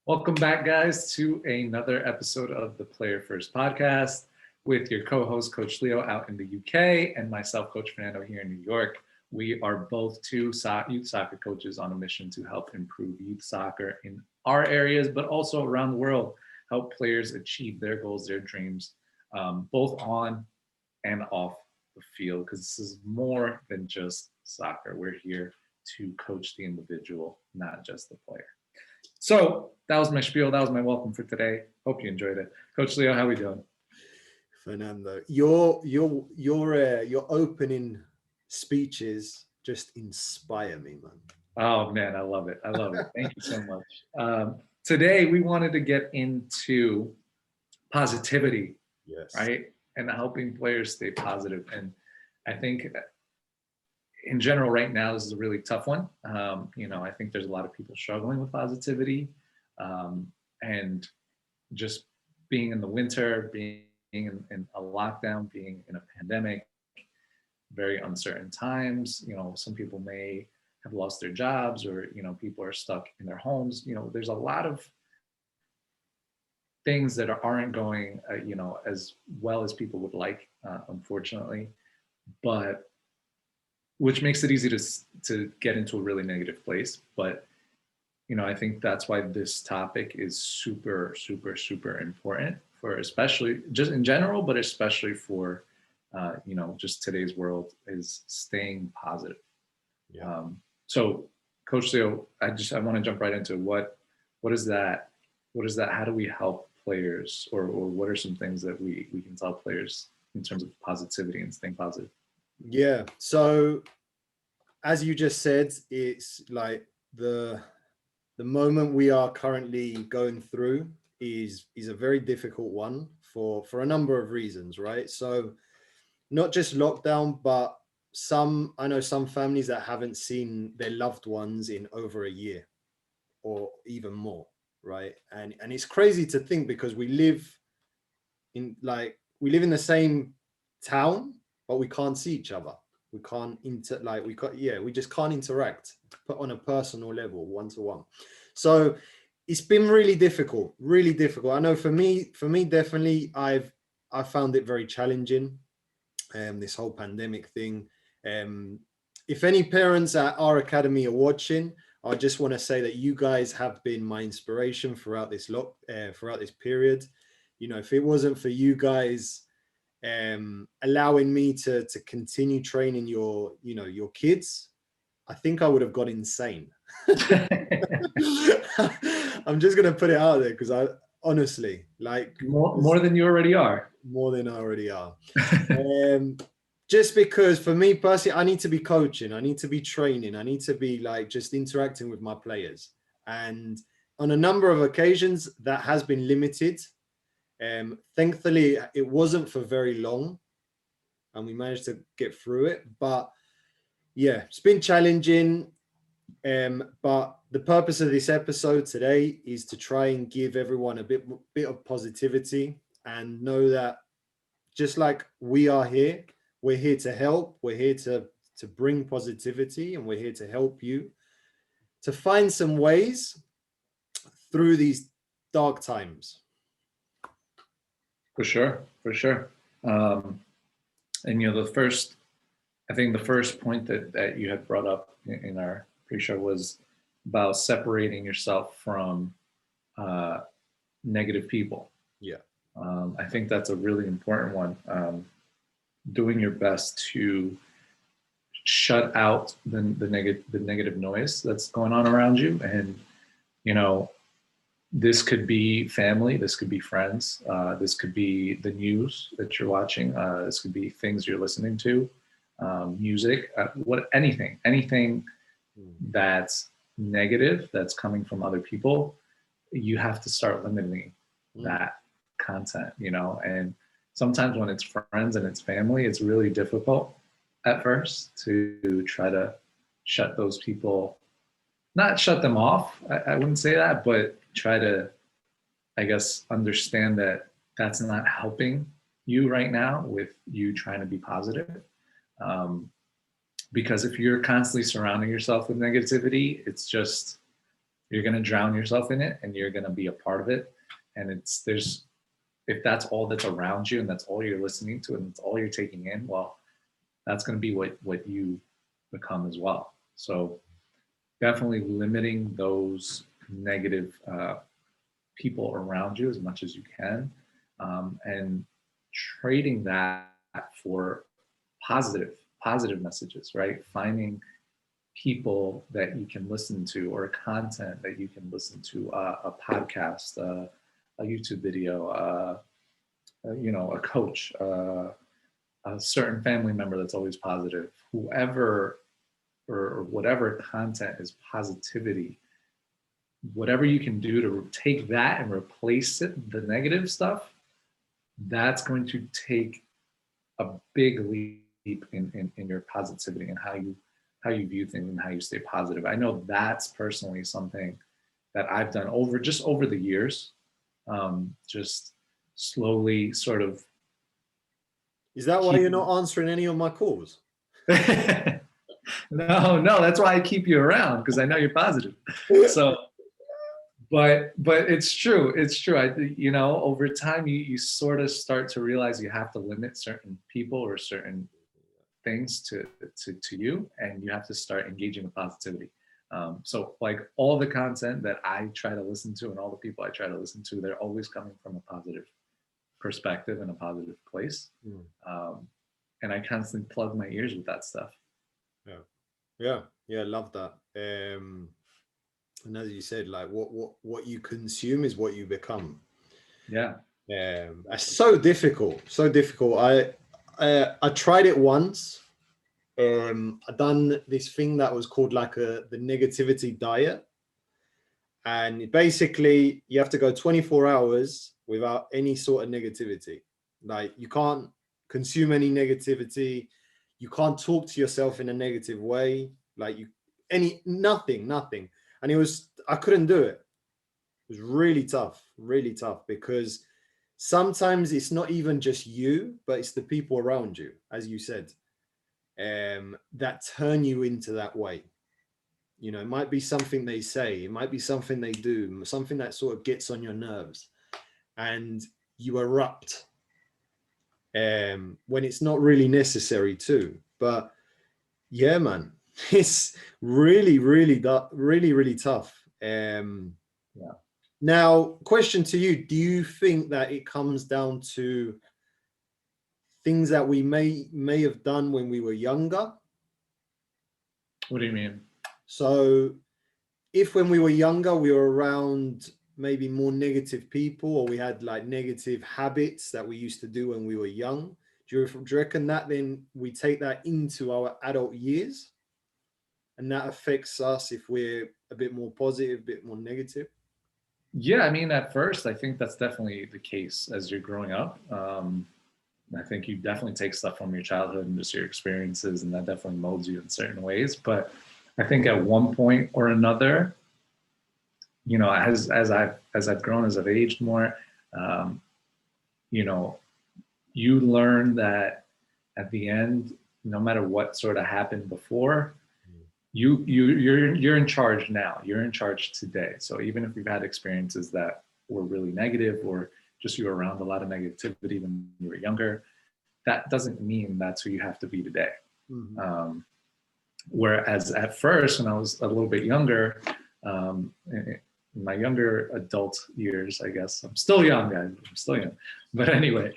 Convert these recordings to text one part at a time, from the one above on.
Welcome back, guys, to another episode of the Player First podcast with your co-host, Coach Leo, out in the UK, and myself, Coach Fernando, here in New York. We are both two youth soccer coaches on a mission to help improve youth soccer in our areas, but also around the world, help players achieve their goals, their dreams, both on and off the field, because this is more than just soccer. We're here to coach the individual, not just the player. So that was my spiel. That was my welcome for today. Hope you enjoyed it. Coach Leo, how we doing? Fernando, your opening speeches just inspire me, man. Oh man, I love it. I love it. Thank you so much. Today we wanted to get into positivity, Yes. right? And helping players stay positive. And I think in general, right now, this is a really tough one. I think there's a lot of people struggling with positivity, and just being in the winter, being in a lockdown, being in a pandemic, very uncertain times. Some people may have lost their jobs, or people are stuck in their homes. There's a lot of things that aren't going, as well as people would like, unfortunately, but which makes it easy to get into a really negative place. But I think that's why this topic is super, super, super important for, especially just in general, but especially for just today's world, is staying positive. Yeah. So Coach Leo, I want to jump right into what is that? What is that? How do we help players, or what are some things that we can tell players in terms of positivity and staying positive? Yeah. So as you just said, it's like the moment we are currently going through is a very difficult one for a number of reasons, right? So not just lockdown, but I know some families that haven't seen their loved ones in over a year or even more, right? And it's crazy to think, because we live in the same town, but we can't see each other. We can't we just can't interact on a personal level, one to one. So it's been really difficult. I know for me definitely, I found it very challenging, this whole pandemic thing. If any parents at our academy are watching, I just want to say that you guys have been my inspiration throughout this period. If it wasn't for you guys allowing me to continue training your kids, I think I would have got insane. I'm just gonna put it out there, because I honestly, like, more than you already are. More than I already are. Just because for me personally, I need to be coaching, I need to be training, I need to be just interacting with my players. And on a number of occasions that has been limited. Thankfully, it wasn't for very long, and we managed to get through it. But yeah, it's been challenging. But the purpose of this episode today is to try and give everyone a bit of positivity, and know that just like we are here, we're here to help. We're here to bring positivity, and we're here to help you to find some ways through these dark times. For sure. And I think the first point that you had brought up in our pre-show was about separating yourself from negative people. Yeah. I think that's a really important one. Doing your best to shut out the negative noise that's going on around you. And this could be family, this could be friends, this could be the news that you're watching, this could be things you're listening to, music, anything that's negative, that's coming from other people. You have to start limiting that content, and sometimes when it's friends and it's family, it's really difficult at first to try to shut those people, not shut them off, I wouldn't say that, but try to, I guess, understand that that's not helping you right now with you trying to be positive. Because if you're constantly surrounding yourself with negativity, it's You're going to drown yourself in it, and you're going to be a part of it. And if that's all that's around you and that's all you're listening to and it's all you're taking in, well, that's going to be what you become as well. So definitely limiting those negative people around you as much as you can, and trading that for positive messages, right? Finding people that you can listen to, or content that you can listen to, a podcast, a YouTube video, a coach, a certain family member that's always positive, whoever or whatever content is positivity, whatever you can do to take that and replace it, the negative stuff, that's going to take a big leap in your positivity and how you view things and how you stay positive. I know that's personally something that I've done over the years, just slowly sort of. Is that why you're not answering any of my calls? No, that's why I keep you around, because I know you're positive. So, but it's true. It's true. Over time, you sort of start to realize you have to limit certain people or certain things to you, and you have to start engaging with positivity. So like all the content that I try to listen to and all the people I try to listen to, they're always coming from a positive perspective and a positive place. And I constantly plug my ears with that stuff. Yeah, love that. And as you said, like what you consume is what you become. Yeah. It's so difficult. I tried it once. I done this thing that was called like the negativity diet. And basically you have to go 24 hours without any sort of negativity. Like you can't consume any negativity. You can't talk to yourself in a negative way. Like nothing. And I couldn't do it. It was really tough, because sometimes it's not even just you, but it's the people around you, as you said, that turn you into that way. It might be something they say, it might be something they do, something that sort of gets on your nerves, and you erupt when it's not really necessary to. But yeah, man, it's really, really tough. Now, question to you: do you think that it comes down to things that we may have done when we were younger? What do you mean? So if when we were younger, we were around maybe more negative people, or we had like negative habits that we used to do when we were young, do you reckon that then we take that into our adult years and that affects us if we're a bit more positive, a bit more negative? Yeah, I mean, at first, I think that's definitely the case as you're growing up. I think you definitely take stuff from your childhood and just your experiences, and that definitely molds you in certain ways. But I think at one point or another, as I've grown, as I've aged more, you learn that at the end, no matter what sort of happened before, you're in charge now. You're in charge today. So even if you've had experiences that were really negative, or just you were around a lot of negativity when you were younger, that doesn't mean that's who you have to be today. Mm-hmm. Whereas at first, when I was a little bit younger, in my younger adult years, I guess I'm still young, guys. I'm still young, but anyway,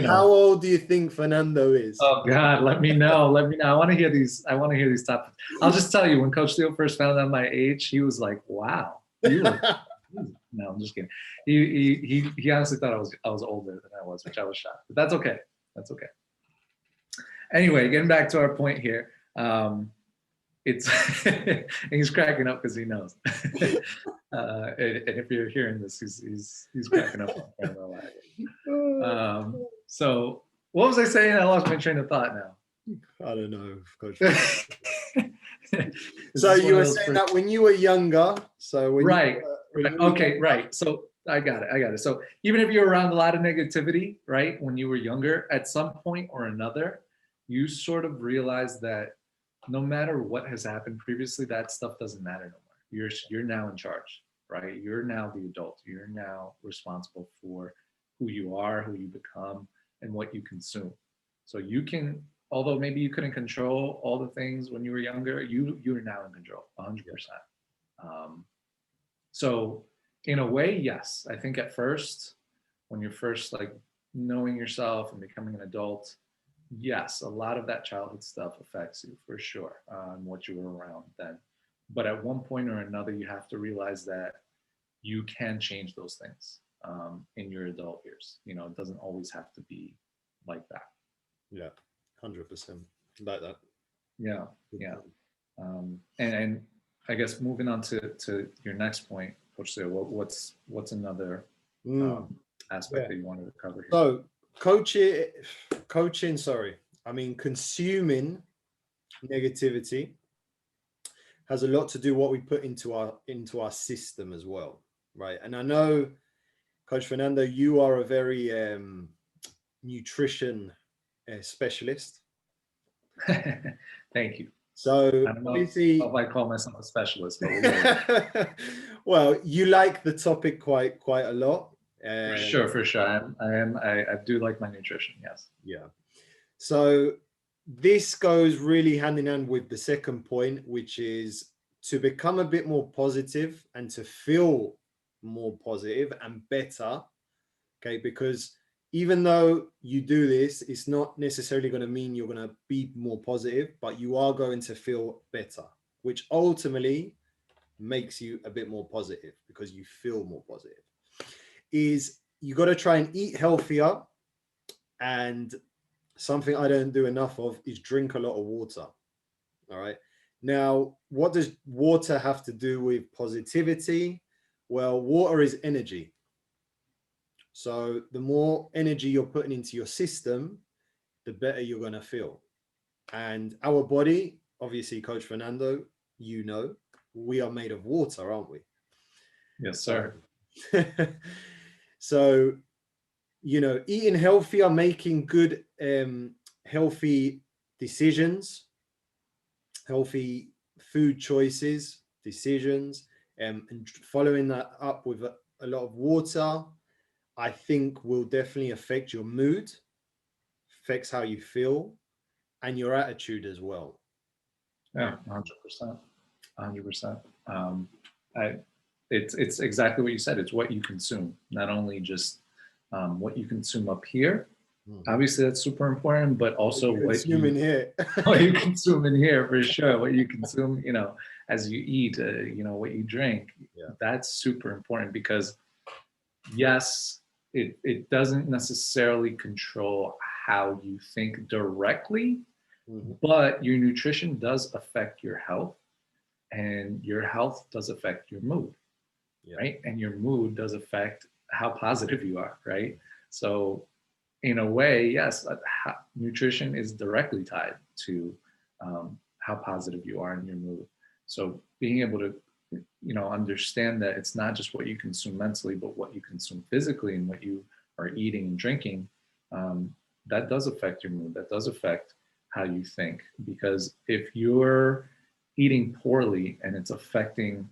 how old do you think Fernando is? Oh God, let me know. I want to hear these topics. I'll just tell you, when Coach Leo first found out my age, he was like, "Wow, you look." No, I'm just kidding. He honestly thought I was older than I was, which I was shocked. But that's okay. That's okay. Anyway, getting back to our point here. It's he's cracking up because he knows. And if you're hearing this, he's cracking up on camera. So what was I saying? I lost my train of thought now. I don't know. So you were saying that when you were younger. So when right. Right. So I got it. So even if you're around a lot of negativity, right, when you were younger, at some point or another, you sort of realize that no matter what has happened previously, that stuff doesn't matter no more. you're now in charge, right? You're now the adult. You're now responsible for who you are, who you become, and what you consume. So you can, although maybe you couldn't control all the things when you were younger, you're now in control 100%. um, so in a way, yes, I think at first, when you're first like knowing yourself and becoming an adult, yes, a lot of that childhood stuff affects you for sure, and what you were around then. But at one point or another, you have to realize that you can change those things, in your adult years. You know, it doesn't always have to be like that. Yeah, 100%. Like that. Yeah, Good yeah. point. And I guess moving on to your next point, Coach Sale, what's another Mm, um, aspect yeah. that you wanted to cover here? So coaching, sorry. I mean, consuming negativity has a lot to do what we put into our system as well, right? And I know, Coach Fernando, you are a very nutrition specialist. Thank you. So I don't know obviously, if I call myself a specialist, but we'll go with it. well, you like the topic quite a lot. For Um, sure, for sure. I do like my nutrition. Yes. yeah. So this goes really hand in hand with the second point, which is to become a bit more positive and to feel more positive and better. Okay, because even though you do this, it's not necessarily going to mean you're going to be more positive, but you are going to feel better, which ultimately makes you a bit more positive because you feel more positive. Is you got to try and eat healthier, and something I don't do enough of is drink a lot of water. All right. Now, what does water have to do with positivity? Well, water is energy. So the more energy you're putting into your system, the better you're going to feel. And our body, obviously, Coach Fernando, you know, we are made of water, aren't we? Yes, So, sir. so eating healthier, making good, healthy decisions, healthy food choices, decisions, and following that up with a lot of water, I think will definitely affect your mood, affects how you feel, and your attitude as well. Yeah, 100%. 100%. I, it's exactly what you said. It's what you consume, not only just what you consume up here. Mhm. Obviously, that's super important, but also Consuming here. what you consume in here for sure. What you consume, as you eat, what you drink. Yeah. That's super important because yes, it doesn't necessarily control how you think directly, Mhm. but your nutrition does affect your health, and your health does affect your mood, Yeah. right? And your mood does affect how positive you are, right? So, in a way, yes, nutrition is directly tied to how positive you are in your mood. So, being able to, understand that it's not just what you consume mentally, but what you consume physically and what you are eating and drinking, um, that does affect your mood. That does affect how you think. Because if you're eating poorly and it's affecting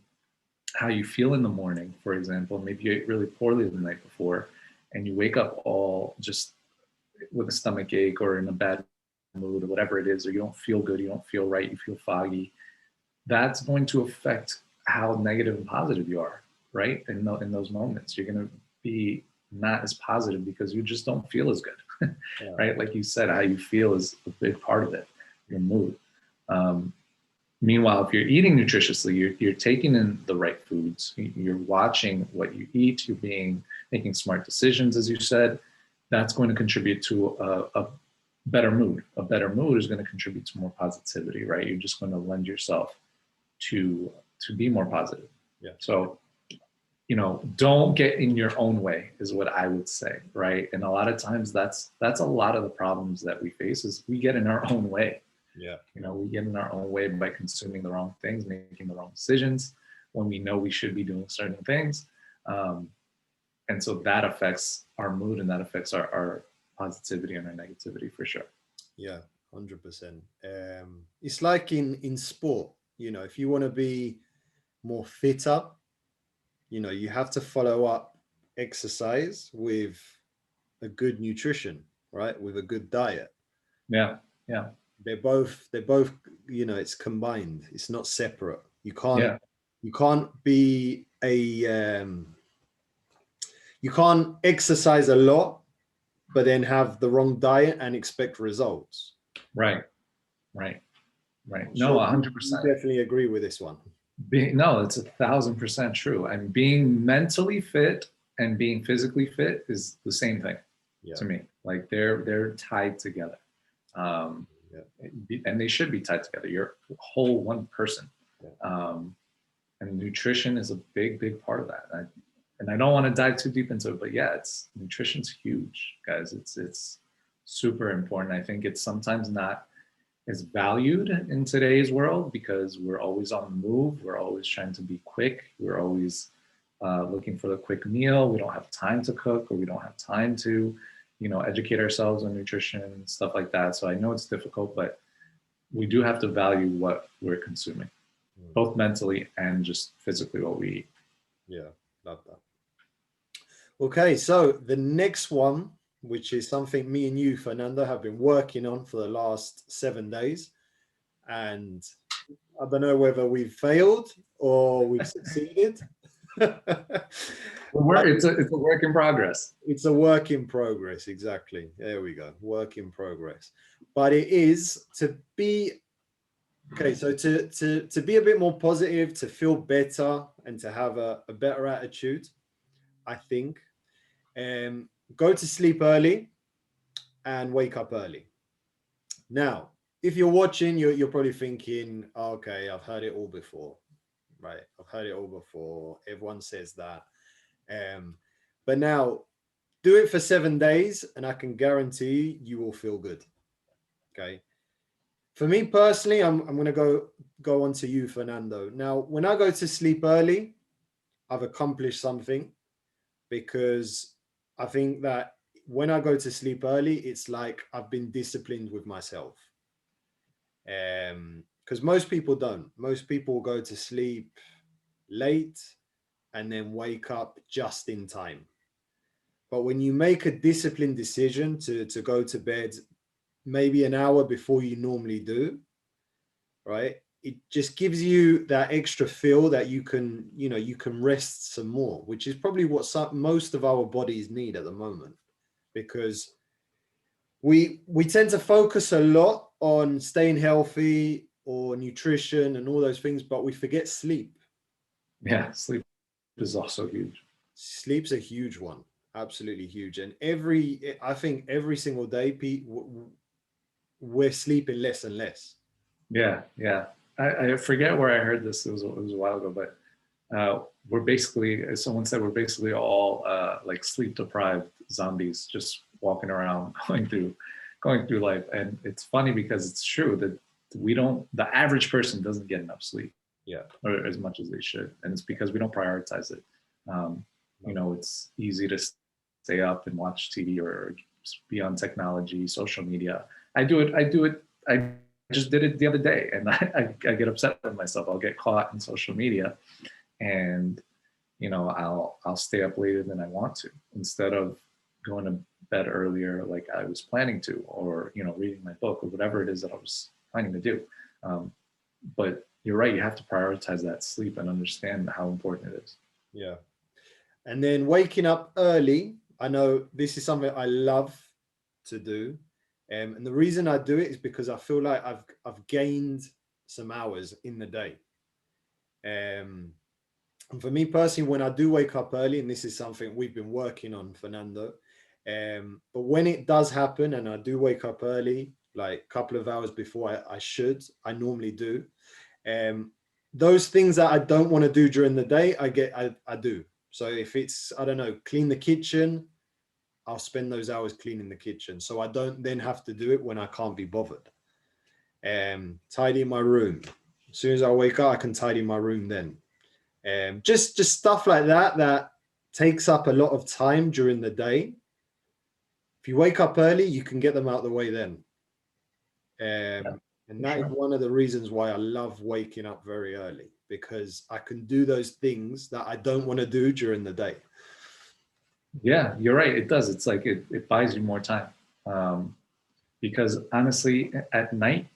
how you feel in the morning, for example, maybe you ate really poorly the night before and you wake up all just with a stomach ache or in a bad mood or whatever it is, or you don't feel good, you don't feel right, you feel foggy, that's going to affect how negative and positive you are, right? In those moments, you're going to be not as positive because you just don't feel as good, Yeah. right? Like you said, how you feel is a big part of it, your mood. Um, Meanwhile, if you're eating nutritiously, you're taking in the right foods, you're watching what you eat, you're making smart decisions, as you said, that's going to contribute to a better mood. A better mood is going to contribute to more positivity, right? You're just going to lend yourself to be more positive. Yeah. So, don't get in your own way is what I would say, right? And a lot of times that's a lot of the problems that we face is we get in our own way. Yeah. We get in our own way by consuming the wrong things, making the wrong decisions when we know we should be doing certain things. And so that affects our mood and that affects our positivity and our negativity for sure. Yeah. 100%. It's like in sport, if you want to be more fitter, you have to follow up exercise with a good nutrition, right? With a good diet. Yeah. Yeah. They're both, it's combined. It's not separate. You can't Yeah. be you can't exercise a lot, but then have the wrong diet and expect results. Right. Right. Right. I'm No, sure you 100%. definitely agree with this one. No, it's 1,000% true. And being mentally fit and being physically fit is the same thing Yeah. to me. Like they're tied together, and they should be tied together. You're a whole one person, and nutrition is a big part of that. And I don't want to dive too deep into it, but yeah, nutrition's huge, guys. It's super important. I think it's sometimes not is valued in today's world because we're always on the move. We're always trying to be quick. We're always looking for the quick meal. We don't have time to cook, or we don't have time to, educate ourselves on nutrition and stuff like that. So I know it's difficult, but we do have to value what we're consuming, both mentally and just physically what we eat. Yeah, love that. Okay, so the next one, which is something me and you, Fernando, have been working on for the last 7 days. And I don't know whether we've failed or we've succeeded. It's a work in progress. It's a work in progress, exactly. There we go, work in progress. But it is to be, okay, so to be a bit more positive, to feel better, and to have a better attitude, I think, go to sleep early and wake up early. Now, if you're watching, you're probably thinking, oh, okay, I've heard it all before, right? I've heard it all before. Everyone says that. But now, do it for 7 days, and I can guarantee you will feel good. Okay. For me personally, I'm going to go on to you, Fernando. Now, when I go to sleep early, I've accomplished something, because I think that when I go to sleep early, it's like I've been disciplined with myself. Because most people don't. Most people go to sleep late and then wake up just in time. But when you make a disciplined decision to go to bed maybe an hour before you normally do, right? It just gives you that extra feel that you can rest some more, which is probably what most of our bodies need at the moment, because we tend to focus a lot on staying healthy or nutrition and all those things, but we forget sleep. Yeah, sleep is also huge. Sleep's a huge one, absolutely huge. And I think every single day, Pete, we're sleeping less and less. Yeah, yeah. I forget where I heard this. It was a while ago, but we're basically, as someone said, we're basically all like sleep deprived zombies, just walking around, going through life. And it's funny because it's true that the average person doesn't get enough sleep, or as much as they should, and it's because we don't prioritize it. It's easy to stay up and watch TV or be on technology, social media. I do it. I just did it the other day, and I get upset with myself. I'll get caught in social media, and I'll stay up later than I want to, instead of going to bed earlier like I was planning to, or reading my book, or whatever it is that I was planning to do. But you're right, you have to prioritize that sleep and understand how important it is. Yeah. And then waking up early, I know this is something I love to do. And the reason I do it is because I feel like I've gained some hours in the day. And for me personally, when I do wake up early, and this is something we've been working on, Fernando, but when it does happen and I do wake up early, like a couple of hours before I normally do, those things that I don't want to do during the day, I do. So if it's, I don't know, clean the kitchen, I'll spend those hours cleaning the kitchen, so I don't then have to do it when I can't be bothered. Tidy my room. As soon as I wake up, I can tidy my room then. Just stuff like that takes up a lot of time during the day. If you wake up early, you can get them out of the way then. And that is one of the reasons why I love waking up very early. because I can do those things that I don't want to do during the day. Yeah, you're right. It does. It's like it buys you more time. Because honestly, at night,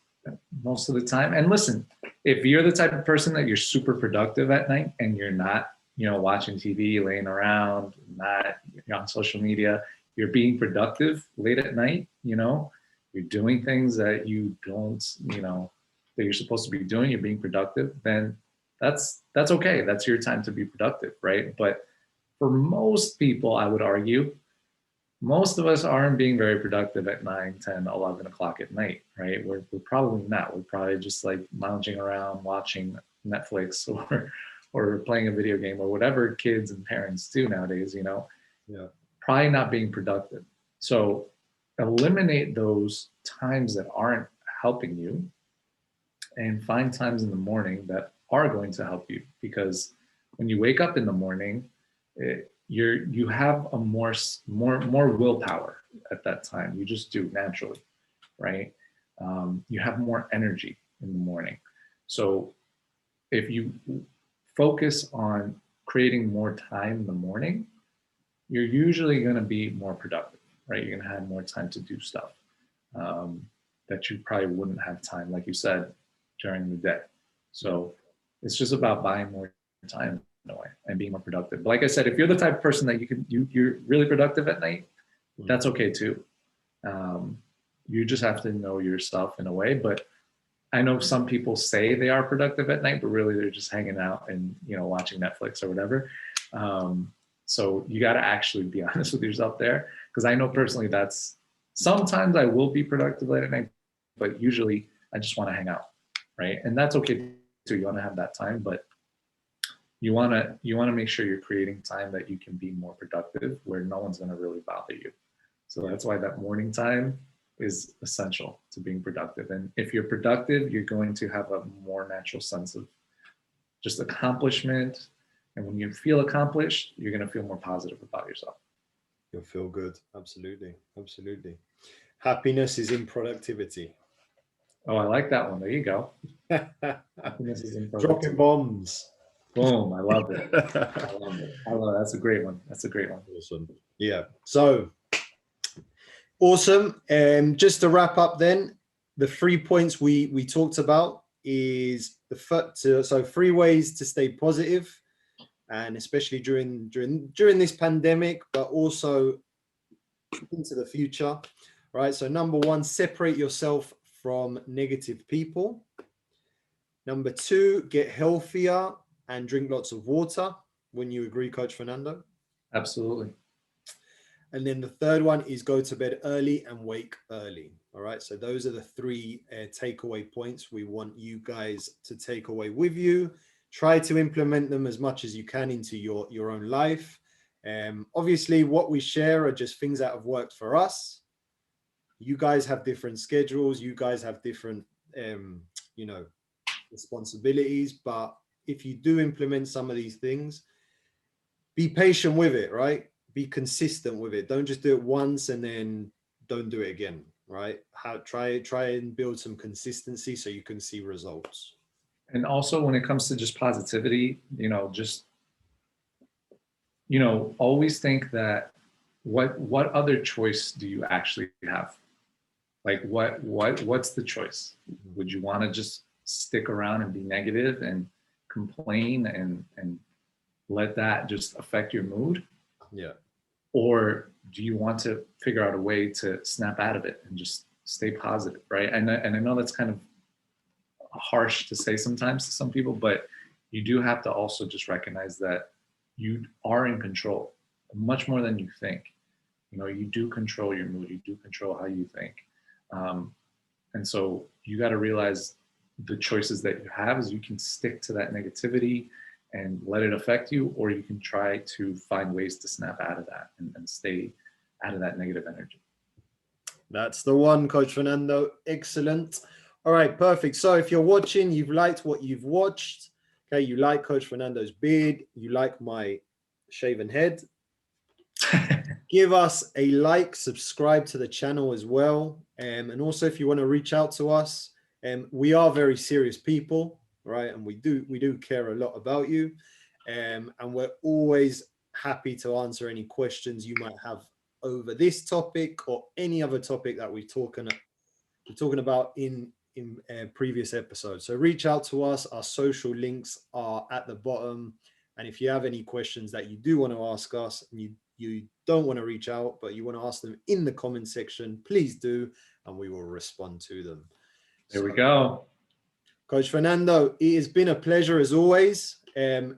most of the time, and listen, if you're the type of person that you're super productive at night and you're not, watching TV, laying around, not on social media, you're being productive late at night, you're doing things that you don't, that you're supposed to be doing, you're being productive, then that's okay. That's your time to be productive, right? But for most people, I would argue, most of us aren't being very productive at 9, 10, 11 o'clock at night, right? We're probably not. We're probably just like lounging around watching Netflix or playing a video game or whatever kids and parents do nowadays, Yeah. Probably not being productive. So eliminate those times that aren't helping you and find times in the morning that are going to help you, because when you wake up in the morning, you have a more willpower at that time. You just do naturally, right? You have more energy in the morning. So if you focus on creating more time in the morning, you're usually going to be more productive, right? You're going to have more time to do stuff that you probably wouldn't have time, like you said, during the day. So it's just about buying more time in a way and being more productive. But like I said, if you're the type of person that you're really productive at night, that's okay too. You just have to know yourself in a way. But I know some people say they are productive at night, but really they're just hanging out and watching Netflix or whatever. So you got to actually be honest with yourself there, because I know personally that's sometimes I will be productive late at night, but usually I just want to hang out, right? And that's okay too. You want to have that time, but you want to make sure you're creating time that you can be more productive, where no one's going to really bother you. So that's why that morning time is essential to being productive. And if you're productive, you're going to have a more natural sense of just accomplishment. And when you feel accomplished, you're going to feel more positive about yourself. You'll feel good. Absolutely. Absolutely. Happiness is in productivity. Oh, I like that one. There you go. Happiness is in productivity. Dropping bombs. Boom. I love it. I love it. That's a great one. That's a great one. Awesome. Yeah. So awesome. Just to wrap up then, the 3 points we talked about is so 3 ways to stay positive, and especially during this pandemic, but also into the future, right? So number 1, separate yourself from negative people. Number 2, get healthier and drink lots of water. When you agree, Coach Fernando? Absolutely. And then the third one is go to bed early and wake early. All right. So those are the 3 takeaway points we want you guys to take away with you. Try to implement them as much as you can into your own life. Obviously, what we share are just things that have worked for us. You guys have different schedules. You guys have different, responsibilities. But if you do implement some of these things, be patient with it, right? Be consistent with it. Don't just do it once and then don't do it again, right? Try and build some consistency so you can see results. And also when it comes to just positivity, always think that what other choice do you actually have? Like what's the choice? Would you want to just stick around and be negative and complain and let that just affect your mood? Yeah. Or do you want to figure out a way to snap out of it and just stay positive, right? And I know that's kind of harsh to say sometimes to some people, but you do have to also just recognize that you are in control much more than you think. You do control your mood, you do control how you think. And so you got to realize the choices that you have is you can stick to that negativity and let it affect you, or you can try to find ways to snap out of that and stay out of that negative energy. That's the one, Coach Fernando. Excellent. All right, perfect. So if you're watching, you've liked what you've watched. Okay, you like Coach Fernando's beard, you like my shaven head. Give us a like, subscribe to the channel as well. And also if you want to reach out to us, we are very serious people. right? And we do care a lot about you, and we're always happy to answer any questions you might have over this topic or any other topic that we're talking about in previous episodes. So reach out to us. Our social links are at the bottom. And if you have any questions that you do want to ask us and you don't want to reach out, but you want to ask them in the comment section, please do, and we will respond to them. There we go. Coach Fernando, it has been a pleasure as always.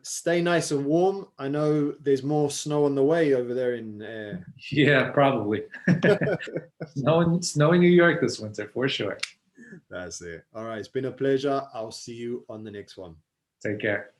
Stay nice and warm. I know there's more snow on the way over there in. Yeah, probably. Snow in New York this winter for sure. That's it. All right. It's been a pleasure. I'll see you on the next one. Take care.